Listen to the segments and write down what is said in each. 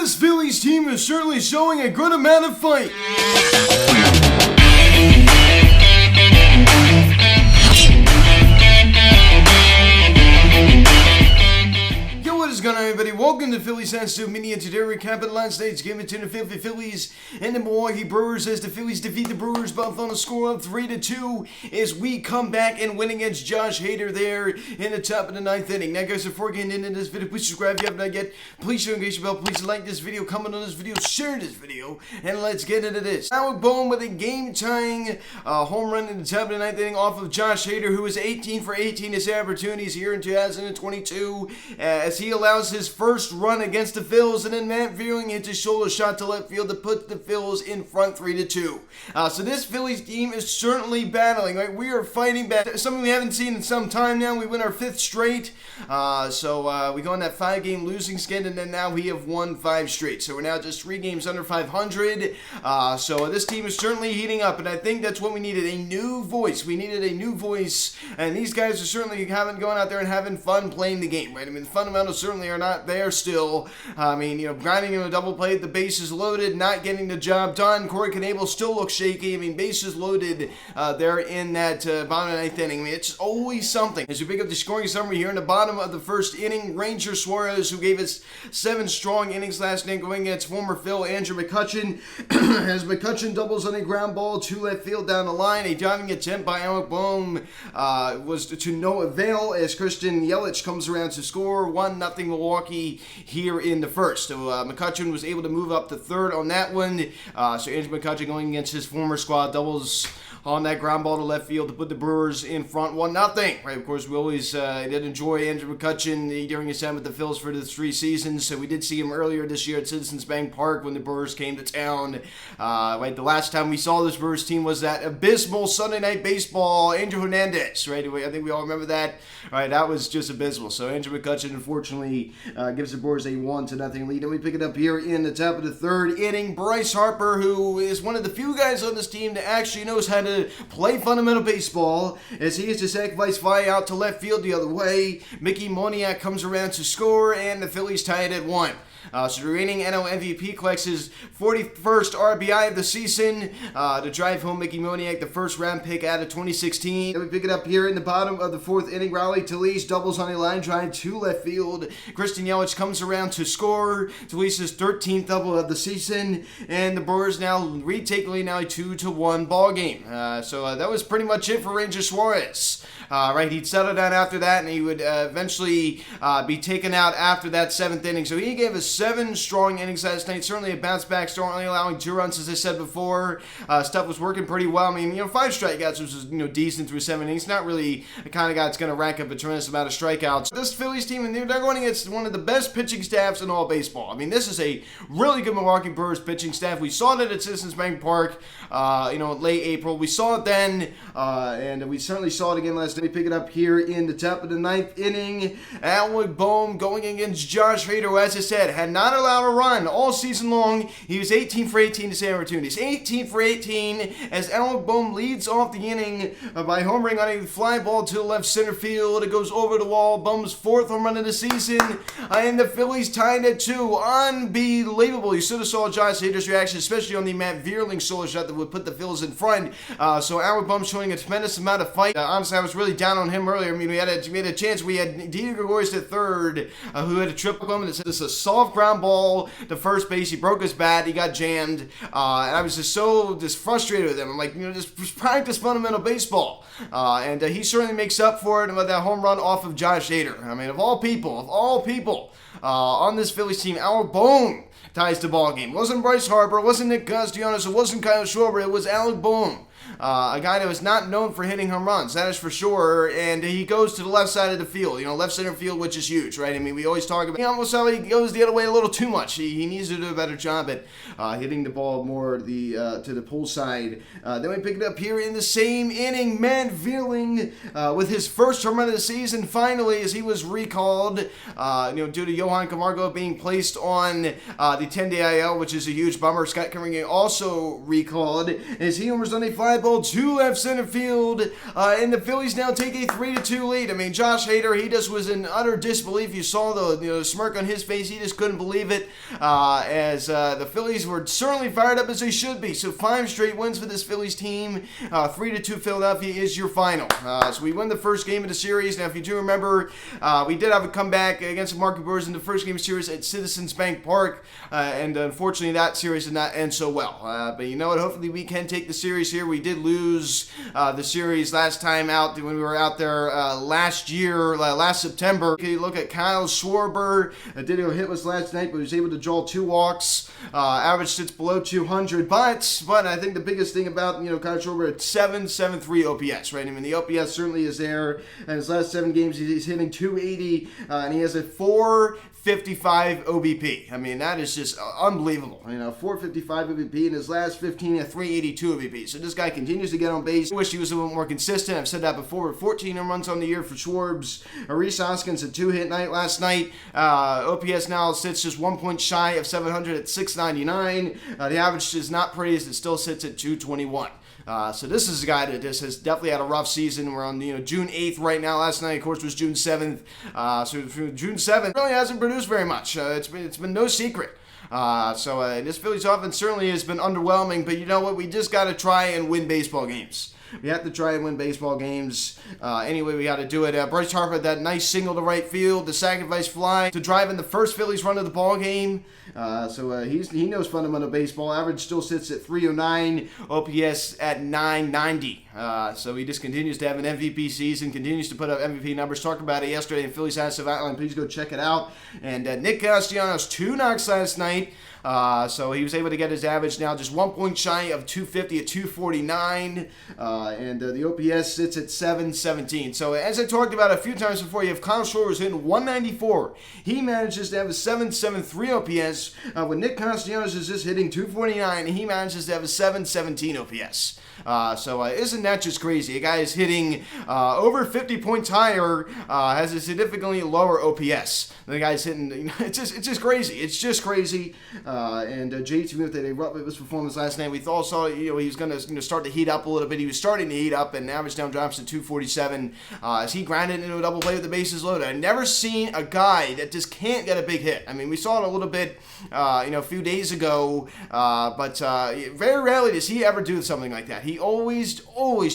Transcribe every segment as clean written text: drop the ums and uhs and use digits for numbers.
This Phillies team is certainly showing a good amount of fight. What is going on, everybody? Welcome to Phillies Sensitive Media. Today we recap the last night's game between the Philadelphia Phillies and the Milwaukee Brewers as the Phillies defeat the Brewers both on a score of 3-2 as we come back and win against Josh Hader there in the top of the ninth inning. Now, guys, before getting into this video, please subscribe if you have not yet. Please share, engage your bell. Please like this video, comment on this video, share this video, and let's get into this. Howard Bohm with a game-tying home run in the top of the ninth inning off of Josh Hader, who was 18 for 18 his opportunities here in 2022 as he allows his first run against the Phillies, and then Matt Vierling hits a shoulder shot to left field to put the Phillies in front 3-2. So this Phillies team is certainly battling. Right? We are fighting back. Something we haven't seen in some time now. We win our 5th straight. So we go on that 5-game losing skid, and then now we have won 5 straight. So we're now just 3 games under 500. So this team is certainly heating up, and I think that's what we needed, a new voice. We needed a new voice, and these guys are certainly going out there and having fun playing the game, right? I mean, the fundamentals certainly are not there still. I mean, grinding in a double play, the bases loaded, not getting the job done. Corey Knebel still looks shaky. I mean, bases loaded there in that bottom of the 9th inning. I mean, it's always something. As we pick up the scoring summary here in the bottom of the 1st inning, Ranger Suarez, who gave us 7 strong innings last night going against former Phil Andrew McCutchen, as McCutchen doubles on a ground ball to left field down the line. A diving attempt by Alec Bohm was to no avail as Christian Yelich comes around to score 1-0 Milwaukee here in the 1st. So McCutchen was able to move up to 3rd on that one. So Andrew McCutchen going against his former squad doubles on that ground ball to left field to put the Brewers in front 1-0. Right, of course, we always did enjoy Andrew McCutchen during his time with the Phils for the 3 seasons. So we did see him earlier this year at Citizens Bank Park when the Brewers came to town. Right, the last time we saw this Brewers team was that abysmal Sunday Night Baseball Andrew Hernandez. Right, I think we all remember that. Right, that was just abysmal. So Andrew McCutchen, unfortunately, gives the Brewers a 1-0 lead. And we pick it up here in the top of the 3rd inning. Bryce Harper, who is one of the few guys on this team that actually knows how to play fundamental baseball, as he is to sacrifice fly out to left field the other way. Mickey Moniak comes around to score, and the Phillies tie it at 1. So the reigning NL MVP collects his 41st RBI of the season to drive home Mickey Moniak, the 1st-round pick out of 2016. Then we pick it up here in the bottom of the 4th inning. Raleigh Talese doubles on a line drive to left field. Christian Yelich comes around to score. Talese's 13th double of the season, and the Brewers now retake the lead, now a 2-1 ball game. So that was pretty much it for Ranger Suarez. Right, he'd settle down after that, and he would eventually be taken out after that 7th inning. So he gave us 7 strong innings last night. Certainly a bounce back start, only allowing 2 runs, as I said before. Stuff was working pretty well. I mean, 5 strikeouts, which was decent through 7 innings. Not really the kind of guy that's going to rack up a tremendous amount of strikeouts. This Phillies team, and they're going against one of the best pitching staffs in all baseball. I mean, this is a really good Milwaukee Brewers pitching staff. We saw that at Citizens Bank Park, late April. We saw it then, and we certainly saw it again last night. We pick it up here in the top of the 9th inning. Alec Bohm going against Josh Hader, who, as I said, had not allowed a run all season long. He was 18 for 18 to save opportunities. 18 for 18 as Alec Bohm leads off the inning by homering on a fly ball to the left center field. It goes over the wall. Bohm's 4th home run of the season, and the Phillies tied at 2. Unbelievable. You should have saw Josh Hader's reaction, especially on the Matt Vierling solo shot that would put the Phillies in front. So Alec Bohm showing a tremendous amount of fight. Honestly, I was really down on him earlier. I mean, we had a chance. We had Didi Gregorius at 3rd, who had a triple home, and it's a soft ground ball to first base. He broke his bat. He got jammed, and I was just frustrated with him. I'm like, just practice fundamental baseball, and he certainly makes up for it with that home run off of Josh Hader. I mean, of all people, on this Phillies team, Alec Bohm ties the ball game. It wasn't Bryce Harper, it wasn't Nick Castellanos, it wasn't Kyle Schwarber, it was Alec Bohm. A guy that was not known for hitting home runs, that is for sure, and he goes to the left side of the field, left center field, which is huge, right? I mean, we always talk about, almost how he goes the other way a little too much. He needs to do a better job at hitting the ball more to the pull side. Then we pick it up here in the same inning, Matt Vierling with his 1st home run of the season, finally, as he was recalled, due to Johan Juan Camargo being placed on the 10-day IL, which is a huge bummer. Scott Kingery also recalled as he homers on a fly ball to left center field, and the Phillies now take a 3-2 lead. I mean, Josh Hader, he just was in utter disbelief. You saw the smirk on his face. He just couldn't believe it, as the Phillies were certainly fired up as they should be. So 5 straight wins for this Phillies team. 3-2 Philadelphia is your final. So we won the first game of the series. Now, if you do remember, we did have a comeback against the Milwaukee Brewers in the first game of the series at Citizens Bank Park, and unfortunately that series did not end so well. But you know what? Hopefully we can take the series here. We did lose the series last time out when we were out there last year, last September. Okay, you look at Kyle Schwarber. Did go hitless last night, but he was able to draw 2 walks. Average sits below 200, but I think the biggest thing about Kyle Schwarber at 7.73 OPS, right? I mean, the OPS certainly is there. In his last 7 games, he's hitting 280, and he has a 455 OBP. I mean, that is just unbelievable. 455 OBP in his last 15 at 382 OBP. So this guy continues to get on base. I wish he was a little more consistent. I've said that before. 14 home runs on the year for Schwarbs. Reese Hoskins a 2-hit night last night. OPS now sits just 1 point shy of 700 at 699. The average is not praised. It still sits at 221. So this is a guy that just has definitely had a rough season. We're on June 8th right now. Last night, of course, was June 7th. So June 7th really hasn't produced very much. It's been no secret. So this Phillies offense certainly has been underwhelming. But you know what? We just got to try and win baseball games. We have to try and win baseball games. Anyway, we got to do it. Bryce Harper had that nice single to right field, the sacrifice fly to drive in the first Phillies run of the ball game. So he knows fundamental baseball. Average still sits at 309, OPS at 990. So he just continues to have an MVP season, continues to put up MVP numbers. Talked about it yesterday in Phillies House of Outline. Please go check it out. And Nick Castellanos, 2 knocks last night. So he was able to get his average now just 1 point shy of 250 at 249, and the OPS sits at 717. So as I talked about a few times before, you have Kyle Schwarber hitting 194. He manages to have a 773 OPS, when Nick Castellanos is just hitting 249, and he manages to have a 717 OPS. So isn't that just crazy? A guy is hitting over 50 points higher, has a significantly lower OPS. The guy's hitting, it's just crazy. It's just crazy. And JT with a rough his performance last night. We saw he was going to start to heat up a little bit. He was starting to heat up, and average down drops to 247 as he grinded into a double play with the bases loaded. I've never seen a guy that just can't get a big hit. I mean, we saw it a little bit, a few days ago, but very rarely does he ever do something like that. He always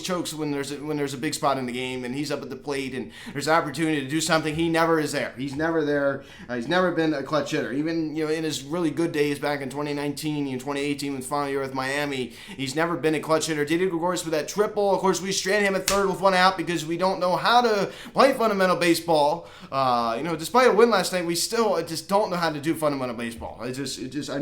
chokes when there's a big spot in the game, and he's up at the plate, and there's an opportunity to do something. He never is there. He's never there. He's never been a clutch hitter. Even in his really good days back in 2019 and 2018 with final year with Miami, he's never been a clutch hitter. Didi Gregorius with that triple. Of course, we stranded him at third with 1 out because we don't know how to play fundamental baseball. Despite a win last night, we still just don't know how to do fundamental baseball. I've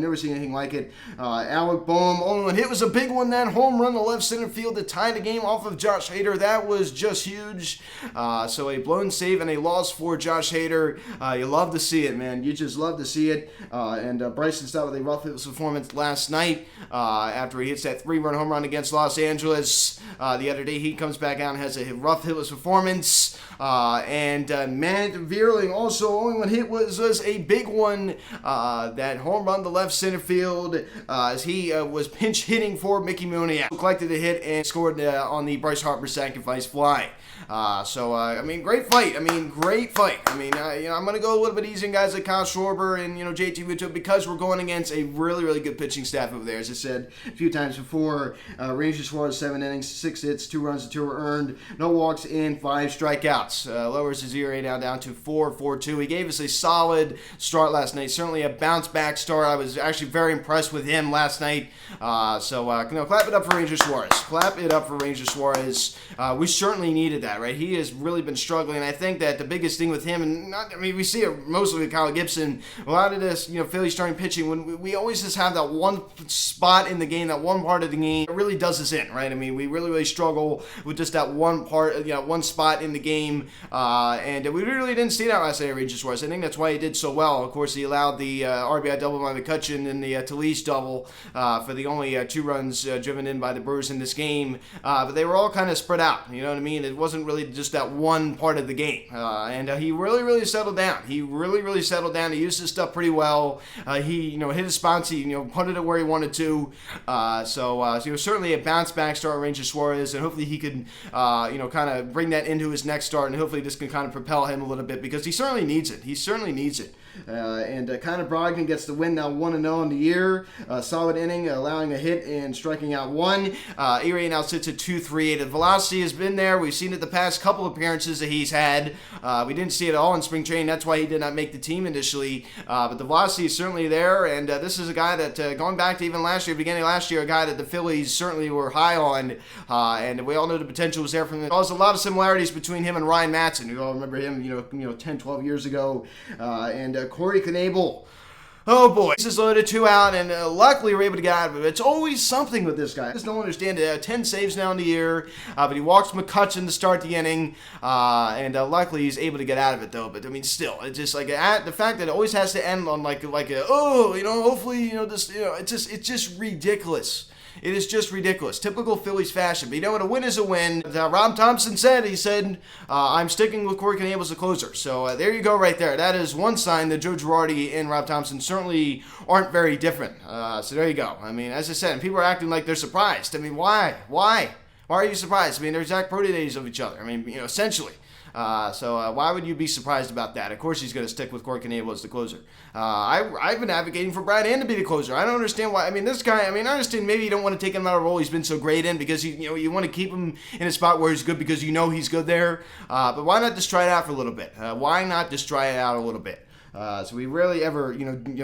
never seen anything like it. Alec Boehm, only one hit was a big one. That home run to left center field to tie the game off of Josh Hader. That was just huge. So a blown save and a loss for Josh Hader. You love to see it, man. You just love to see it. And Bryson started with a rough hit performance last night after he hits that 3-run home run against Los Angeles. The other day he comes back out and has a rough hitless performance. And Matt Vierling also, only one hit was a big one. That home run to left center field as he was pinch hitting for Mickey Moniak. Collected a hit and scored on the Bryce Harper sacrifice fly. Great fight. I'm going to go a little bit easy on guys like Kyle Schwarber and, JT Muto because we're going against a really, really good pitching staff over there. As I said a few times before, Ranger Suarez, 7 innings, 6 hits, 2 runs, and 2 were earned, no walks, and 5 strikeouts. Lowers his ERA now down to 4.42. He gave us a solid start last night. Certainly a bounce-back start. I was actually very impressed with him last night. Clap it up for Ranger Suarez. Clap it up for Ranger Suarez. We certainly needed that, right? He has really been struggling. I think that the biggest thing with him, we see it mostly with Kyle Gibson. A lot of this, Philly starting pitching situation when we always just have that one spot in the game, that one part of the game that really does us in, right? I mean, we really struggle with just that one part, one spot in the game, and we really didn't see that last night at Rangers Suarez. I think that's why he did so well. Of course, he allowed the RBI double by McCutchen and the Talise double for the only 2 runs driven in by the Brewers in this game, but they were all kind of spread out, you know what I mean? It wasn't really just that one part of the game, and he really settled down. He really settled down. He used his stuff pretty well. He hit his spots. He put it where he wanted to. So he was certainly a bounce back start, Ranger Suarez, and hopefully he could kind of bring that into his next start, and hopefully this can kind of propel him a little bit because he certainly needs it. He certainly needs it. And Connor Brogdon gets the win now, 1-0 in the year. Solid inning, allowing a hit and striking out 1. ERA now sits at 2.38. The velocity has been there. We've seen it the past couple appearances that he's had. We didn't see it all in spring training. That's why he did not make the team initially. But the velocity is certainly there. And this is a guy that, going back to even last year, beginning of last year, a guy that the Phillies certainly were high on. And we all know the potential was there from him. There's a lot of similarities between him and Ryan Matson. You all remember him, 10, 12 years ago. And Corey Knebel. Oh boy, this is loaded 2 out, and luckily we're able to get out of it. It's always something with this guy. I just don't understand it. 10 saves now in the year, but he walks McCutchen to start the inning, and luckily he's able to get out of it though. But I mean, still, it's just like the fact that it always has to end on hopefully it's just ridiculous. It is just ridiculous. Typical Phillies fashion. But what? A win is a win. Rob Thompson said, I'm sticking with Corey Knebel as a closer. So there you go right there. That is one sign that Joe Girardi and Rob Thompson certainly aren't very different. So there you go. I mean, as I said, and people are acting like they're surprised. I mean, why? Why are you surprised? I mean, they're exact prototypes of each other. I mean, essentially. So why would you be surprised about that? Of course he's going to stick with Corey Knebel as the closer. I've been advocating for Brad Hand to be the closer. I don't understand why. I mean, this guy, I understand maybe you don't want to take him out of a role he's been so great in because you want to keep him in a spot where he's good because he's good there. But why not just try it out for a little bit? Why not just try it out a little bit? So we rarely ever,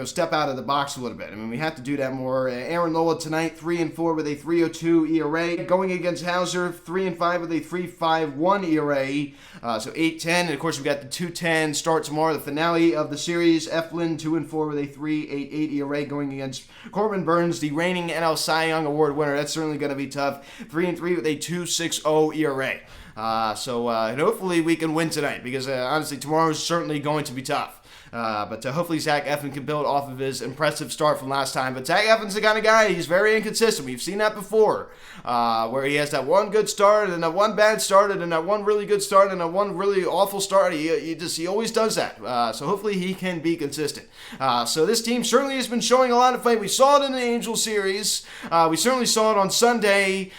step out of the box a little bit. I mean, we have to do that more. Aaron Nola tonight, 3-4 with a 3.02 ERA. Going against Hauser, 3-5 with a 3.51 ERA. So 8-10. And of course, we got the 2-10 start tomorrow, the finale of the series. Eflin, 2-4 with a 3.88 ERA going against Corbin Burns, the reigning NL Cy Young Award winner. That's certainly going to be tough. 3-3 with a 2.60 ERA. So hopefully we can win tonight because honestly, tomorrow is certainly going to be tough. But hopefully Zach Eflin can build off of his impressive start from last time. But Zach Eflin's the kind of guy, he's very inconsistent. We've seen that before, where he has that one good start and that one bad start and that one really good start and that one really awful start. He always does that. So hopefully he can be consistent. So this team certainly has been showing a lot of fight. We saw it in the Angels series. We certainly saw it on Sunday.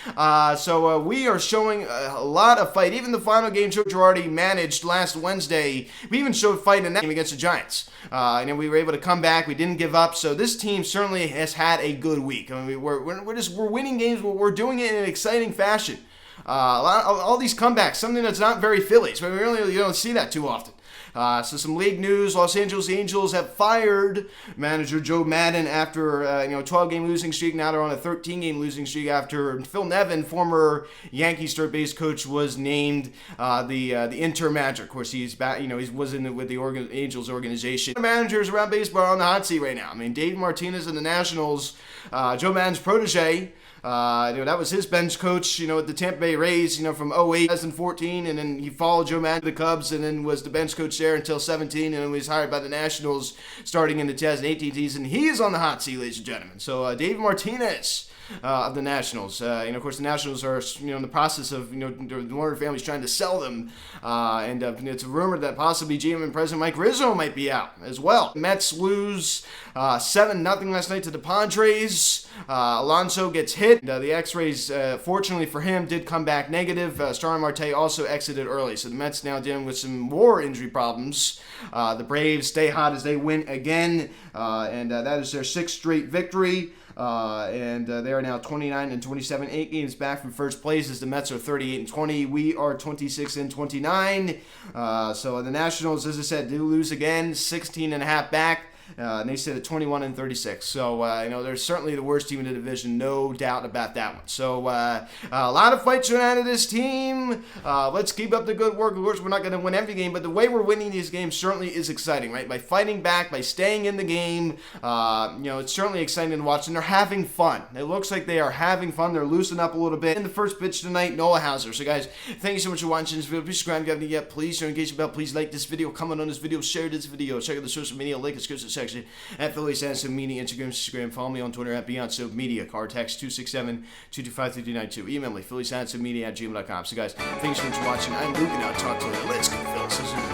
So we are showing a lot of fight. Even the final game Joe Girardi managed last Wednesday, we even showed fight in that game against the Giants. And we were able to come back. We didn't give up. So this team certainly has had a good week. I mean, we're winning games. We're doing it in an exciting fashion. All these comebacks, something that's not very Phillies. But we really don't see that too often. So some league news: Los Angeles Angels have fired manager Joe Maddon after a 12-game losing streak. Now they're on a 13-game losing streak after Phil Nevin, former Yankees third base coach, was named the interim manager. Of course, he's back. He was with the Angels organization. The managers around baseball are on the hot seat right now. I mean, Dave Martinez and the Nationals, Joe Maddon's protege. That was his bench coach, at the Tampa Bay Rays, from 08 to 2014, and then he followed Joe Maddon to the Cubs, and then was the bench coach there until 17, and then was hired by the Nationals starting in the 2018 season. He is on the hot seat, ladies and gentlemen. So Dave Martinez of the Nationals, of course the Nationals are in the process of the Warner family's trying to sell them, and it's rumored that possibly GM and President Mike Rizzo might be out as well. Mets lose 7-0 last night to the Padres. Alonso gets hit. The X-rays, fortunately for him, did come back negative. Starling Marte also exited early, so the Mets now dealing with some more injury problems. The Braves stay hot as they win again, and that is their 6th straight victory. And they are now 29-27, 8 games back from first place as the Mets are 38-20. We are 26-29. So the Nationals, as I said, do lose again, 16.5 back. and they sit at 21-36. So, they're certainly the worst team in the division, no doubt about that one. So, a lot of fights are out of this team. Let's keep up the good work. Of course, we're not going to win every game, but the way we're winning these games certainly is exciting, right? By fighting back, by staying in the game, it's certainly exciting to watch, and they're having fun. It looks like they are having fun. They're loosening up a little bit. In the first pitch tonight, Noah Hauser. So, guys, thank you so much for watching this video. Please subscribe if you haven't yet. Please turn engagement bell. Please like this video, comment on this video, share this video. Check out the social media link in the description section at Phillies Media, Instagram. Follow me on Twitter at Media. Card text 267-225-3292. Email me, philliesmedia@gmail.com. So, guys, thanks so much for watching. I'm Luke, and I'll talk to you later. Let's go, Phillies.